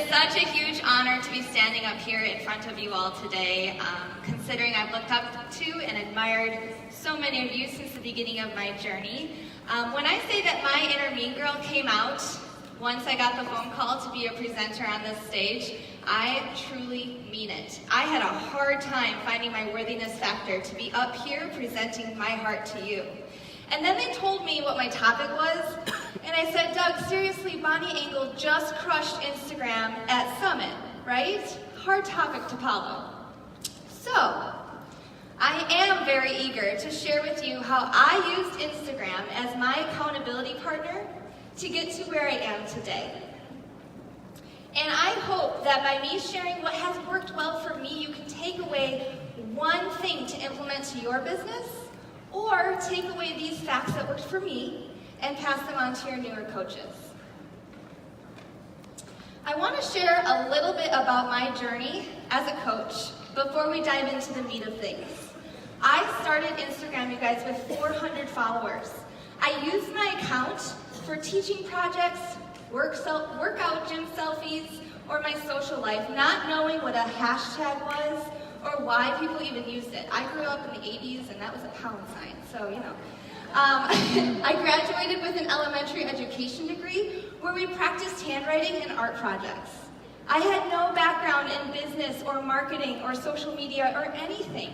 such a huge honor to be standing up here in front of you all today, considering I've looked up to and admired so many of you since the beginning of my journey. When I say that my inner mean girl came out once I got the phone call to be a presenter on this stage, I truly mean it. I had a hard time finding my worthiness factor to be up here presenting my heart to you. And then they told me what my topic was, and I said, Doug, seriously, Bonnie Engel just crushed Instagram at Summit, right? Hard topic to follow. So, I am very eager to share with you how I used Instagram as my accountability partner to get to where I am today. And I hope that by me sharing what has worked well for me, you can take away one thing to implement to your business, or take away these facts that worked for me and pass them on to your newer coaches. I want to share a little bit about my journey as a coach before we dive into the meat of things. I started Instagram, you guys, with 400 followers. I used my account for teaching projects, workout gym selfies, or my social life, not knowing what a hashtag was or why people even used it. I grew up in the 80s and that was a pound sign, so you know. I graduated with an elementary education degree where we practiced handwriting and art projects. I had no background in business or marketing or social media or anything.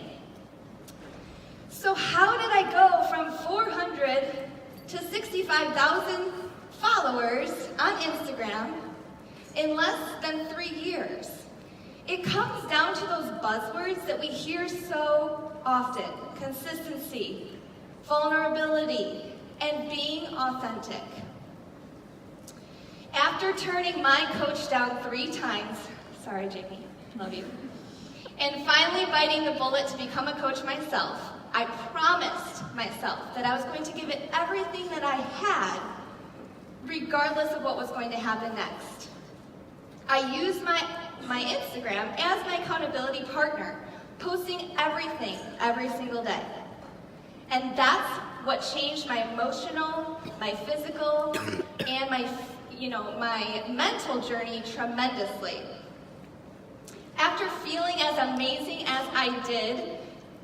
So how did I go from 400 to 65,000 followers on Instagram in less than 3 years? It comes down to those buzzwords that we hear so often: consistency, vulnerability, and being authentic. After turning my coach down 3 times, sorry Jamie, love you, and finally biting the bullet to become a coach myself, I promised myself that I was going to give it everything that I had, regardless of what was going to happen next. I used my Instagram as my accountability partner, posting everything every single day. And that's what changed my emotional, my physical, and my mental journey tremendously. After feeling as amazing as I did,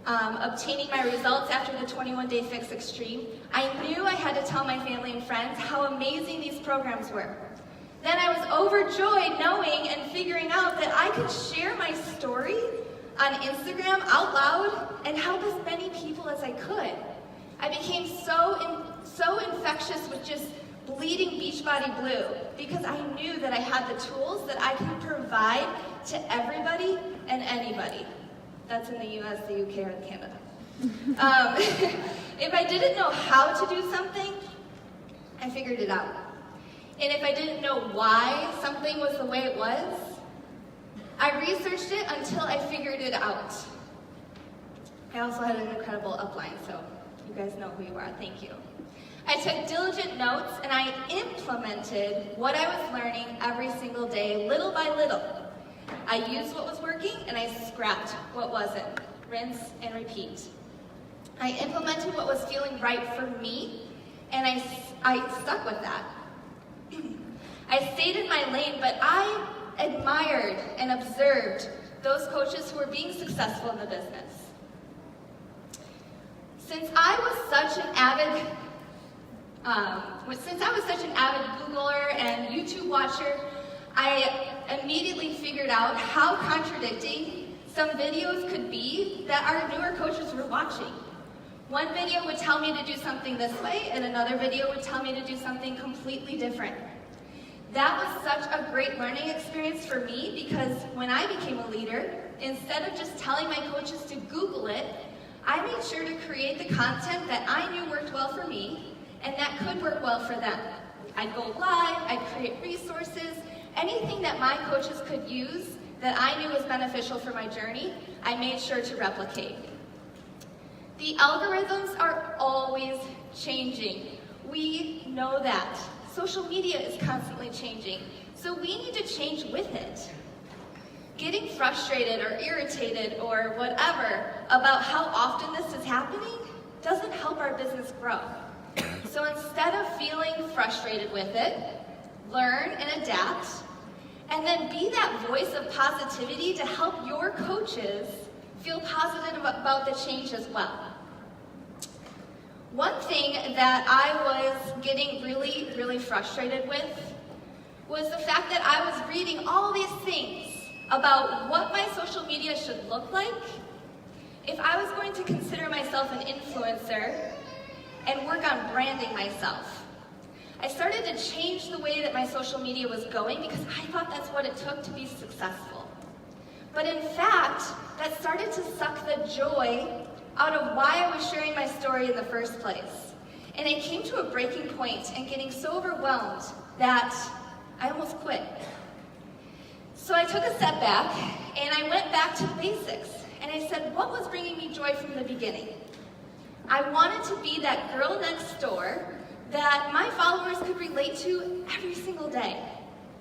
obtaining my results after the 21-day fix extreme, I knew I had to tell my family and friends how amazing these programs were. Then I was overjoyed knowing and figuring out that I could share my story on Instagram out loud and help as many people as I could. I became so infectious with just bleeding Beachbody Blue because I knew that I had the tools that I could provide to everybody and anybody. That's in the US, the UK, or Canada. If I didn't know how to do something, I figured it out. And if I didn't know why something was the way it was, I researched it until I figured it out. I also had an incredible upline, so you guys know who you are. Thank you. I took diligent notes and I implemented what I was learning every single day, little by little. I used what was working and I scrapped what wasn't. Rinse and repeat. I implemented what was feeling right for me, and I stuck with that. I stayed in my lane, but I admired and observed those coaches who were being successful in the business. Since I was such an avid Googler and YouTube watcher, I immediately figured out how contradicting some videos could be that our newer coaches were watching. One video would tell me to do something this way, and another video would tell me to do something completely different. That was such a great learning experience for me because when I became a leader, instead of just telling my coaches to Google it, I made sure to create the content that I knew worked well for me and that could work well for them. I'd go live, I'd create resources, anything that my coaches could use that I knew was beneficial for my journey, I made sure to replicate. The algorithms are always changing. We know that. Social media is constantly changing, so we need to change with it. Getting frustrated or irritated or whatever about how often this is happening doesn't help our business grow. So instead of feeling frustrated with it, learn and adapt, and then be that voice of positivity to help your coaches feel positive about the change as well. One thing that I was getting really, really frustrated with was the fact that I was reading all these things about what my social media should look like if I was going to consider myself an influencer and work on branding myself. I started to change the way that my social media was going because I thought that's what it took to be successful. But in fact, that started to suck the joy out of why I was sharing my story in the first place. And it came to a breaking point and getting so overwhelmed that I almost quit. So I took a step back and I went back to the basics. And I said, what was bringing me joy from the beginning? I wanted to be that girl next door that my followers could relate to every single day.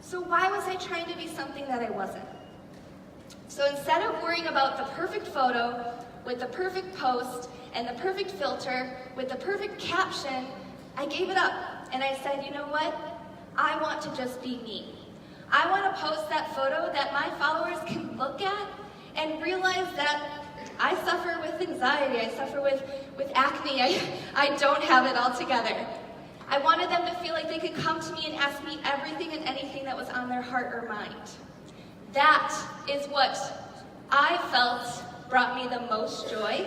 So why was I trying to be something that I wasn't? So instead of worrying about the perfect photo with the perfect post and the perfect filter with the perfect caption, I gave it up and I said, you know what? I want to just be me. I want to post that photo that my followers can look at and realize that I suffer with anxiety, I suffer with acne, I don't have it all together. I wanted them to feel like they could come to me and ask me everything and anything that was on their heart or mind. That is what I felt brought me the most joy,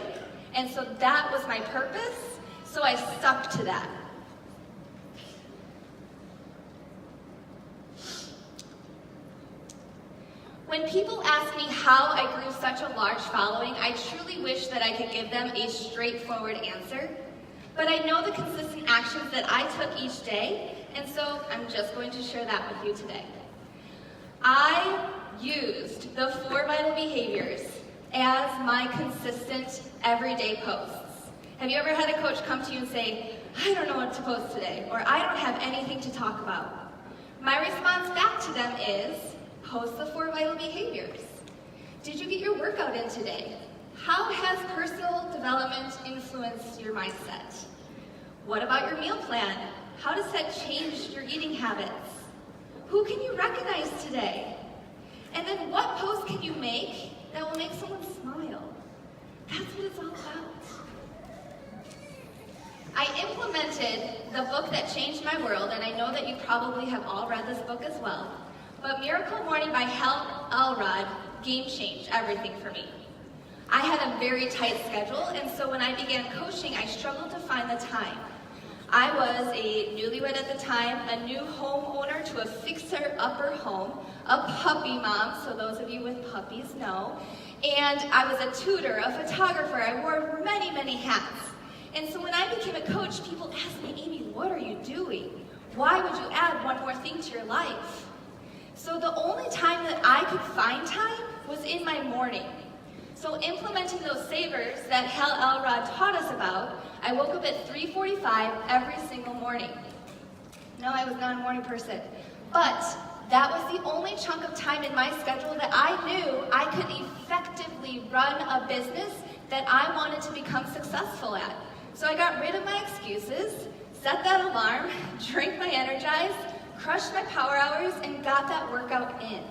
and so that was my purpose, so I stuck to that. When people ask me how I grew such a large following, I truly wish that I could give them a straightforward answer. But I know the consistent actions that I took each day, and so I'm just going to share that with you today. I used the 4 vital behaviors as my consistent everyday posts. Have you ever had a coach come to you and say, I don't know what to post today, or I don't have anything to talk about? My response back to them is, post the 4 vital behaviors. Did you get your workout in today? How has personal development influenced your mindset? What about your meal plan? How does that change your eating habits? Who can you recognize today? And then what post can you make that will make someone smile? That's what it's all about. I implemented the book that changed my world, and I know that you probably have all read this book as well, but Miracle Morning by Hal Elrod game changed everything for me. I had a very tight schedule, and so when I began coaching, I struggled to find the time. I was a newlywed at the time, a new homeowner to a fixer-upper home, a puppy mom, so those of you with puppies know, and I was a tutor, a photographer. I wore many, many hats. And so when I became a coach, people asked me, Amy, what are you doing? Why would you add one more thing to your life? So the only time that I could find time was in my morning. So implementing those savers that Hal Elrod taught us about, I woke up at 3:45 every single morning. No, I was not a morning person, but that was the only chunk of time in my schedule that I knew I could effectively run a business that I wanted to become successful at. So I got rid of my excuses, set that alarm, drank my Energize, crushed my power hours, and got that workout in.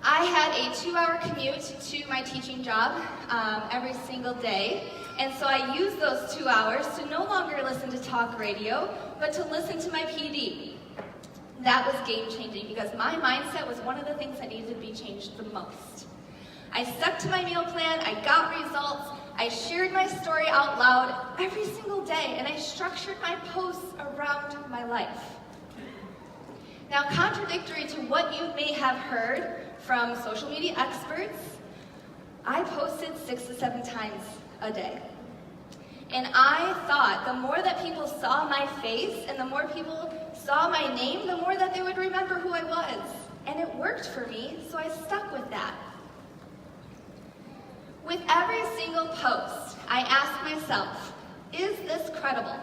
I had a 2-hour commute to my teaching job every single day, and so I used those 2 hours to no longer listen to talk radio, but to listen to my PD. That was game-changing because my mindset was one of the things that needed to be changed the most. I stuck to my meal plan, I got results, I shared my story out loud every single day, and I structured my posts around my life. Now, contradictory to what you may have heard from social media experts, I posted 6 to 7 times a day. And I thought the more that people saw my face and the more people saw my name, the more that they would remember who I was. And it worked for me, so I stuck with that. With every single post, I asked myself, is this credible?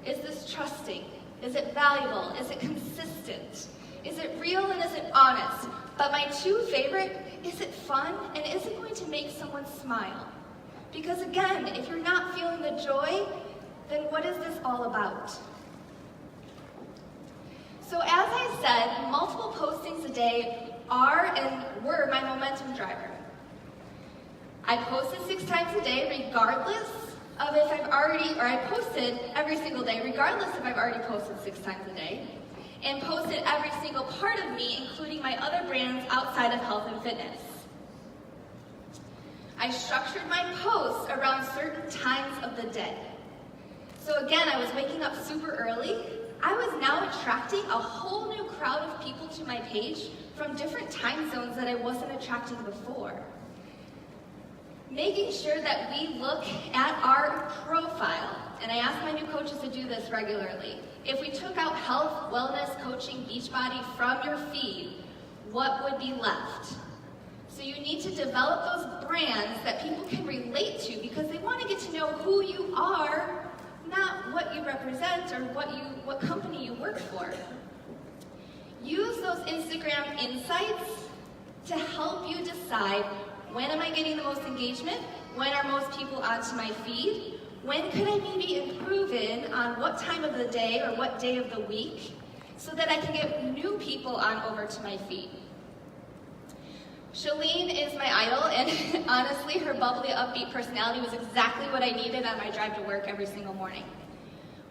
Is this trusting? Is it valuable? Is it consistent? Is it real and is it honest? But my 2 favorite, is it fun and is it going to make someone smile? Because again, if you're not feeling the joy, then what is this all about? So So as I said, multiple postings a day are and were my momentum driver. I posted 6 times a day regardless of if I've already, or I posted every single day regardless if I've already posted 6 times a day, and posted every single part of me, including my other brands outside of health and fitness. I structured my posts around certain times of the day. So again, I was waking up super early. I was now attracting a whole new crowd of people to my page from different time zones that I wasn't attracting before. Making sure that we look at our profile, and I ask my new coaches to do this regularly. If we took out health, wellness, coaching, Beachbody from your feed, what would be left? So you need to develop those brands that people can relate to because they want to get to know who you are, not what you represent or what company you work for. Use those Instagram insights to help you decide, when am I getting the most engagement? When are most people onto my feed? When could I maybe improve in on what time of the day or what day of the week so that I can get new people on over to my feed? Shalene is my idol, and honestly, her bubbly, upbeat personality was exactly what I needed on my drive to work every single morning.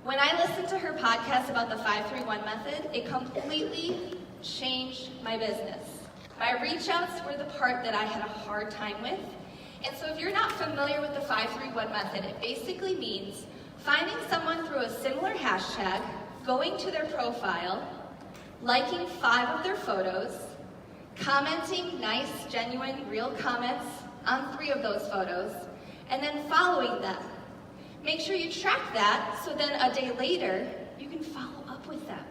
When I listened to her podcast about the 5-3-1 method, it completely changed my business. My reach outs were the part that I had a hard time with. And so if you're not familiar with the 5-3-1 method, it basically means finding someone through a similar hashtag, going to their profile, liking 5 of their photos, commenting nice, genuine, real comments on 3 of those photos, and then following them. Make sure you track that so then a day later, you can follow up with them.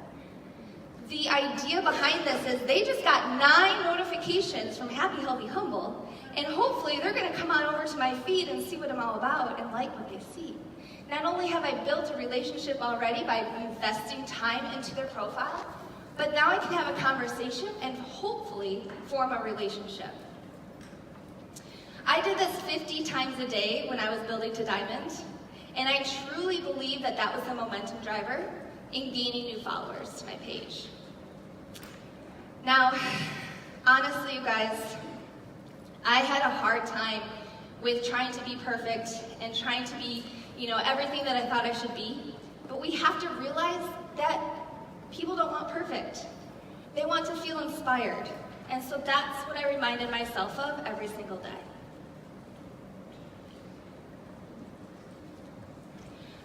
The idea behind this is they just got 9 notifications from Happy, Healthy, Humble, and hopefully they're going to come on over to my feed and see what I'm all about and like what they see. Not only have I built a relationship already by investing time into their profile, but now I can have a conversation and hopefully form a relationship. I did this 50 times a day when I was building to Diamond, and I truly believe that that was the momentum driver in gaining new followers to my page. Now, honestly, you guys, I had a hard time with trying to be perfect and trying to be, everything that I thought I should be. But we have to realize that people don't want perfect. They want to feel inspired. And so that's what I reminded myself of every single day.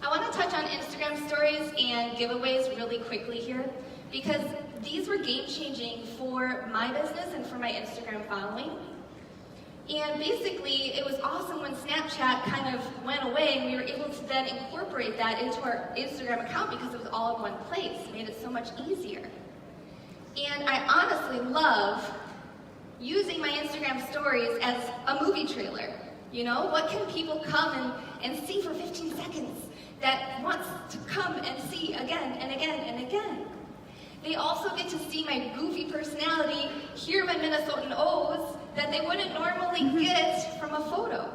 I want to touch on Instagram stories and giveaways really quickly here because these were game-changing for my business and for my Instagram following. And basically, it was awesome when Snapchat kind of went away and we were able to then incorporate that into our Instagram account because it was all in one place. It made it so much easier. And I honestly love using my Instagram stories as a movie trailer. What can people come and see for 15 seconds that wants to come and see again and again and again? They also get to see my goofy personality, hear my Minnesotan O's that they wouldn't normally get from a photo.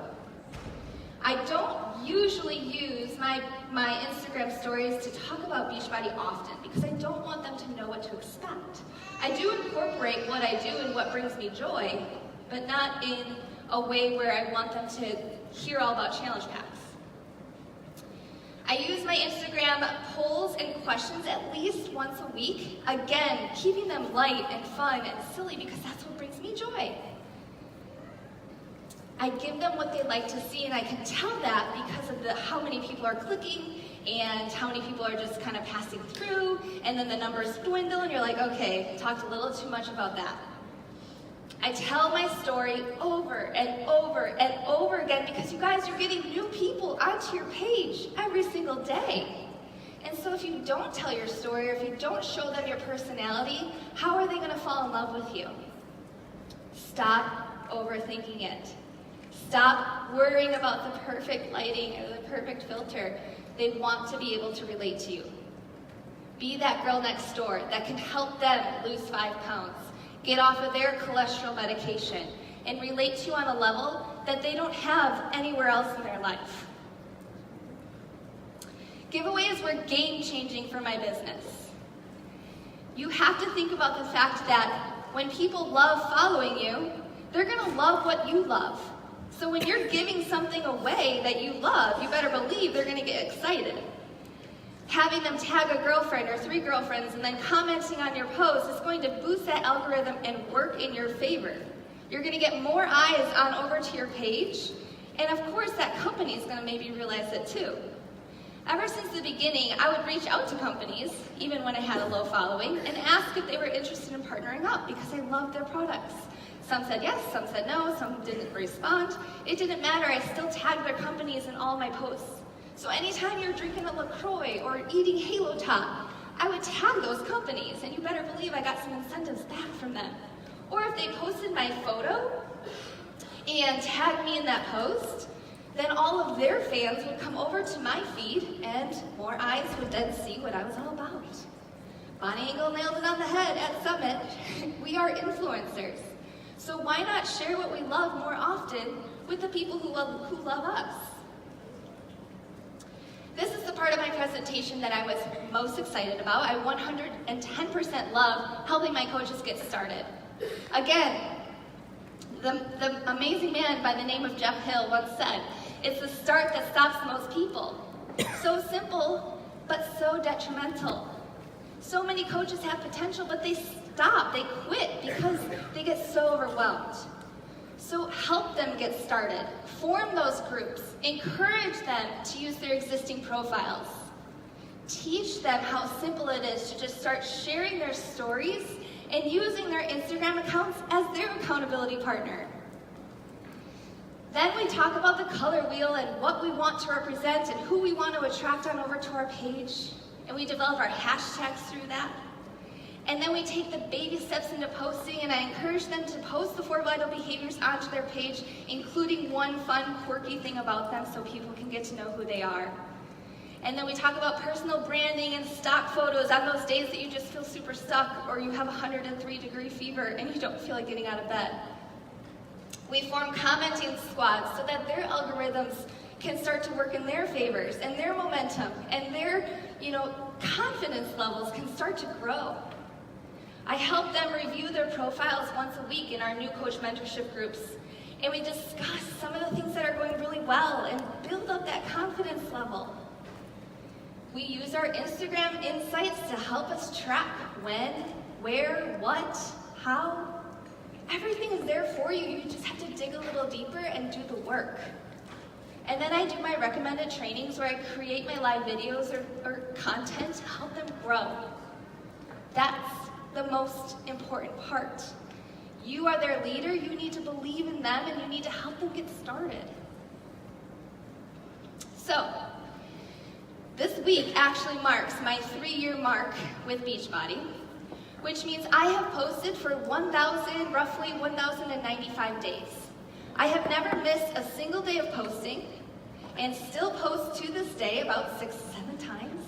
I don't usually use my Instagram stories to talk about Beachbody often because I don't want them to know what to expect. I do incorporate what I do and what brings me joy, but not in a way where I want them to hear all about challenge packs. I use my Instagram polls and questions at least once a week. Again, keeping them light and fun and silly because that's what brings me joy. I give them what they like to see, and I can tell that because of how many people are clicking and how many people are just kind of passing through, and then the numbers dwindle, and you're like, okay, talked a little too much about that. I tell my story over and over and over again because you guys are getting new people onto your page every single day. And so if you don't tell your story or if you don't show them your personality, how are they going to fall in love with you? Stop overthinking it. Stop worrying about the perfect lighting or the perfect filter. They want to be able to relate to you. Be that girl next door that can help them lose 5 pounds. Get off of their cholesterol medication, and relate to you on a level that they don't have anywhere else in their life. Giveaways were game-changing for my business. You have to think about the fact that when people love following you, they're gonna love what you love. So when you're giving something away that you love, you better believe they're gonna get excited. Having them tag a girlfriend or 3 girlfriends and then commenting on your post is going to boost that algorithm and work in your favor. You're gonna get more eyes on over to your page, and of course that company is gonna maybe realize it too. Ever since the beginning, I would reach out to companies, even when I had a low following, and ask if they were interested in partnering up because I loved their products. Some said yes, some said no, some didn't respond. It didn't matter, I still tagged their companies in all my posts. So anytime you're drinking a LaCroix or eating Halo Top, I would tag those companies, and you better believe I got some incentives back from them. Or if they posted my photo and tagged me in that post, then all of their fans would come over to my feed and more eyes would then see what I was all about. Bonnie Engel nailed it on the head at Summit. We are influencers. So why not share what we love more often with the people who love us? This is the part of my presentation that I was most excited about. I 110% love helping my coaches get started. Again, the amazing man by the name of Jeff Hill once said, "It's the start that stops most people." So simple, but so detrimental. So many coaches have potential, but they stop, they quit because they get so overwhelmed. So help them get started, form those groups, encourage them to use their existing profiles. Teach them how simple it is to just start sharing their stories and using their Instagram accounts as their accountability partner. Then we talk about the color wheel and what we want to represent and who we want to attract on over to our page. And we develop our hashtags through that. And then we take the baby steps into posting, and I encourage them to post the 4 vital behaviors onto their page, including one fun, quirky thing about them so people can get to know who they are. And then we talk about personal branding and stock photos on those days that you just feel super stuck or you have 103-degree fever and you don't feel like getting out of bed. We form commenting squads so that their algorithms can start to work in their favors and their momentum and their, confidence levels can start to grow. I help them review their profiles once a week in our new coach mentorship groups, and we discuss some of the things that are going really well and build up that confidence level. We use our Instagram insights to help us track when, where, what, how. Everything is there for you. You just have to dig a little deeper and do the work. And then I do my recommended trainings where I create my live videos or content to help them grow. That's the most important part. You are their leader. You need to believe in them and you need to help them get started. So, this week actually marks my 3-year mark with Beachbody, which means I have posted for roughly 1,095 days. I have never missed a single day of posting and still post to this day about 6-7 times.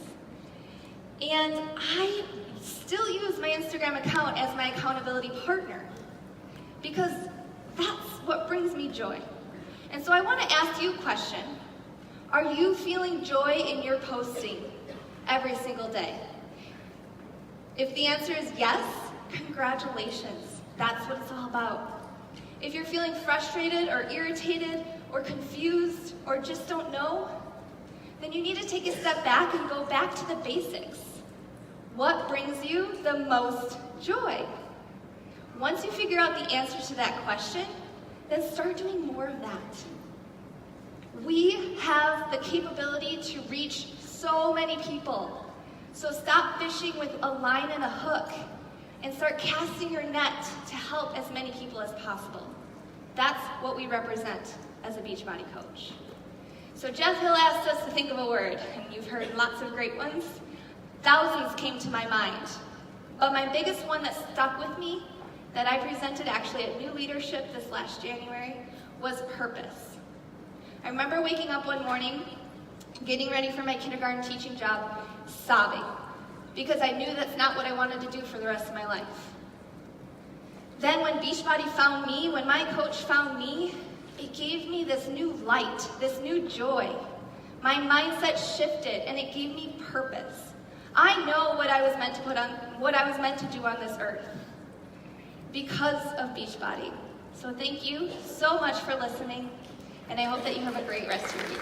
And I still use my Instagram account as my accountability partner because that's what brings me joy. And so I want to ask you a question. Are you feeling joy in your posting every single day? If the answer is yes, congratulations. That's what it's all about. If you're feeling frustrated or irritated or confused or just don't know, then you need to take a step back and go back to the basics. What brings you the most joy? Once you figure out the answer to that question, then start doing more of that. We have the capability to reach so many people. So stop fishing with a line and a hook and start casting your net to help as many people as possible. That's what we represent as a Beachbody coach. So Jeff Hill asked us to think of a word, and you've heard lots of great ones. Thousands came to my mind. But my biggest one that stuck with me, that I presented actually at New Leadership this last January, was purpose. I remember waking up one morning, getting ready for my kindergarten teaching job, sobbing, because I knew that's not what I wanted to do for the rest of my life. Then when Beachbody found me, when my coach found me, it gave me this new light, this new joy. My mindset shifted and it gave me purpose. I know what I was meant to do on this earth because of Beachbody. So thank you so much for listening, and I hope that you have a great rest of your week.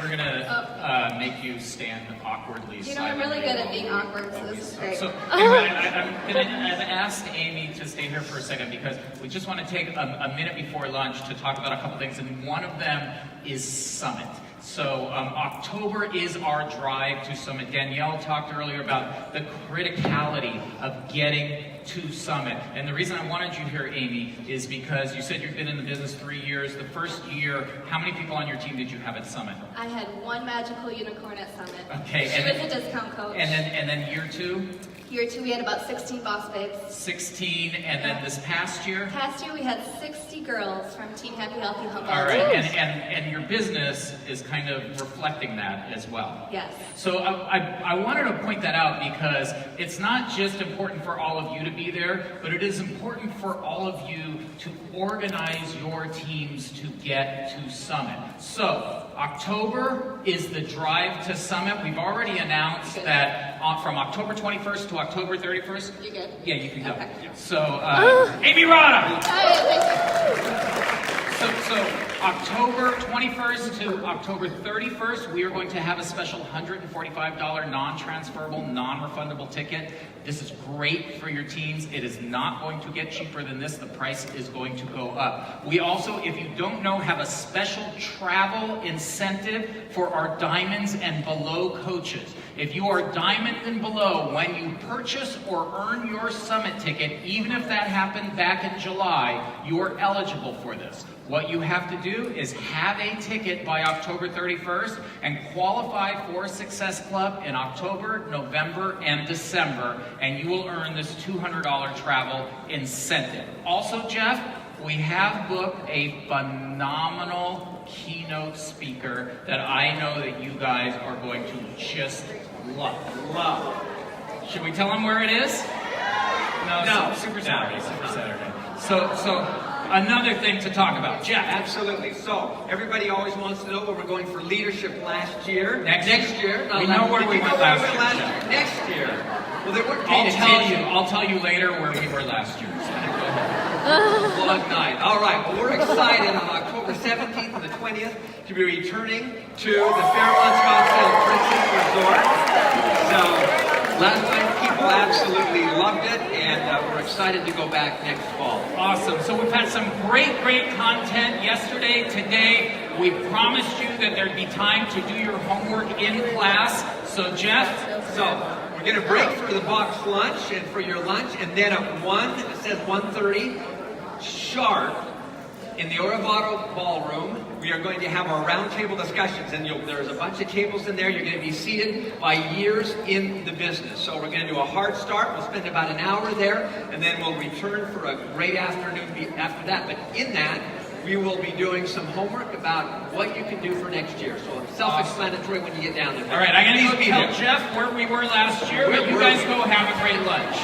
We're gonna make you stand awkwardly. You know, I'm really good at being awkward, so this is great. So anyway, I've asked Amy to stay here for a second because we just want to take a minute before lunch to talk about a couple things, and one of them is Summit. So October is our drive to Summit. Danielle talked earlier about the criticality of getting to Summit. And the reason I wanted you here, Amy, is because you said you've been in the business 3 years. The first year, how many people on your team did you have at Summit? I had one magical unicorn at Summit. Okay. She was a discount coach. And then year 2? Year 2, we had about 16 boss babes. 16, and then this past year? Past year, we had 60 girls from Team Happy Healthy Humble. All right, and your business is kind of reflecting that as well. Yes. So I wanted to point that out because it's not just important for all of you to be there, but it is important for all of you to organize your teams to get to Summit. So October is the drive to Summit. We've already announced that from October 21st to October 31st. You good? Yeah, you can go. Okay. So, Amy Rada! So October 21st to October 31st, we are going to have a special $145 non-transferable, non-refundable ticket. This is great for your teams. It is not going to get cheaper than this. The price is going to go up. We also, if you don't know, have a special travel incentive for our diamonds and below coaches. If you are diamond and below, when you purchase or earn your Summit ticket, even if that happened back in July, you are eligible for this. What you have to do is have a ticket by October 31st and qualify for Success Club in October, November, and December, and you will earn this $200 travel incentive. Also, Jeff, we have booked a phenomenal keynote speaker that I know that you guys are going to just love. Should we tell them where it is? No. Super Saturday. So another thing to talk about. Jeff. Absolutely. So, everybody always wants to know where we're going for leadership last year. Next year. No, We know where we went last year. Next year. Well, they weren't paying attention. I'll tell you later where we were last year. So go ahead. Long night. All right. Well, we're excited on October 17th and the 20th to be returning to the Fairmont Scottsdale Princess Resort. So, last time people absolutely loved it, and we're excited to go back next fall. Awesome. So we've had some great content yesterday, today. We promised you that there'd be time to do your homework in class. So Jeff? So, we're going to break for the box lunch and for your lunch, and then at 1, it says 1:30, sharp, in the Oravato Ballroom, we are going to have our roundtable discussions, and there's a bunch of tables in there. You're going to be seated by years in the business. So we're going to do a hard start. We'll spend about an hour there, and then we'll return for a great afternoon after that. But in that, we will be doing some homework about what you can do for next year. So self-explanatory when you get down there. All right, I'm going to go tell Jeff where we were last year, but you guys go have a great lunch.